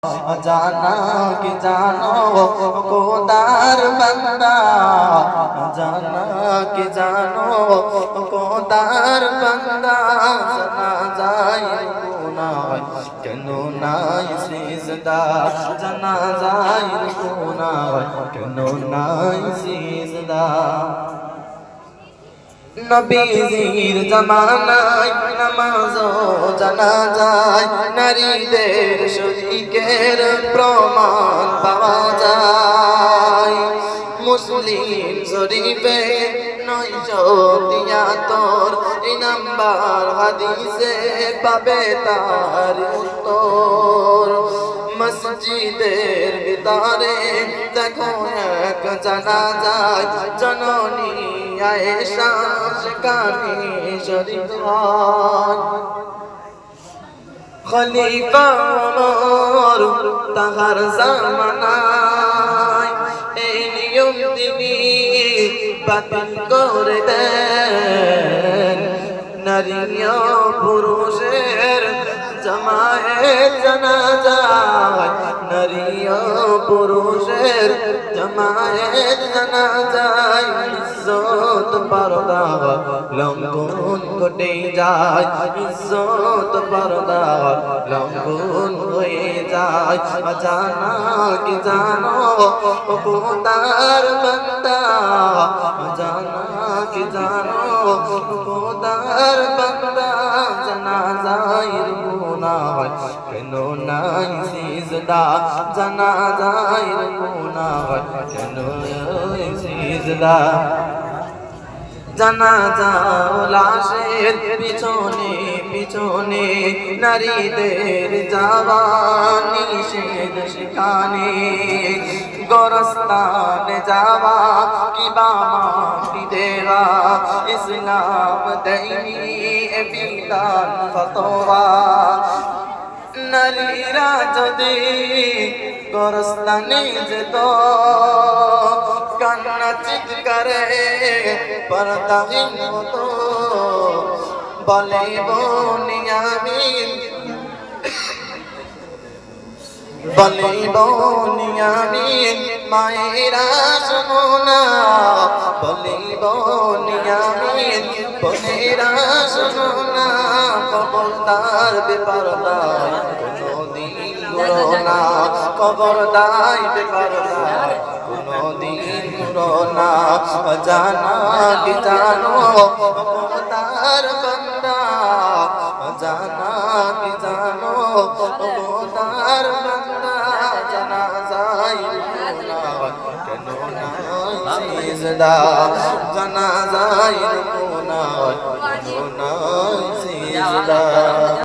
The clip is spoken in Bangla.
जाना कि जानो खुदार बंदा, जाना कि जानो खुदार बंदा, जना जाए गुनाह क्यों नाई सिजदा, जना जाए गुनाह क्यों नाई सिजदा। নবীজির জামানায় নামাজও জানা যায়, নারীদের শরীকের প্রমাণ পাওয়া যায়। মুসলিম শরীফে 973 নাম্বার হাদিসে পাবে তার উত্তর। মসজিদের ভিতরে দেখো এক জানাজায় জননী আয়েশা সেখানে শরীক হয়। খলিফা ওমর তাহার জামানায় এই নিয়ম তিনি বাতিল করে দেন, নারী ও পুরুষের জামায়েত জানাজায়, নারী ও পুরুষের জামায়েত জানাজায়। ইজ্জত পর্দা লঙ্ঘন ঘটে যায়, ইজ্জত পর্দা লঙ্ঘন হয়ে যায়। জানা কি জানো খুদার বান্দা, জানা কি জানো খুদার বান্দা, জানাজায়ের গুনাহ কেন নাই সিজদা, জানাজায়ের গুনাহ কেন নাই সিজদা। জানাজা লাশের পিছনে পিছনে নারীদের যাওয়া নিষেধ সেখানে, গোরস্থানে যাওয়া কিবা মাটি দেওয়া ইসলাম দেয়নি এ বিধান ফতোয়া। নারীরা যদি গোরস্থানে যেত কান্না চিৎকারে পর্দাহীন হতো, বলে বনিয়ামিন বলে বনিয়ামিন মায়েরা শোনো না, বলে বনিয়ামিন বোনেরা শোনো না। খবরদার বেপরদায় কোনদিন ঘুরো না, খবরদার বেপরদায় কোনদিন ঘুরো না। জানা কি জানো খুদার বান্দা, জানা কি জানো খুদার বান্দা, জানাজায়ের গুনাহ কেন নাই সিজদা, জানাজায়ের গুনাহ কেন নাই সিজদা।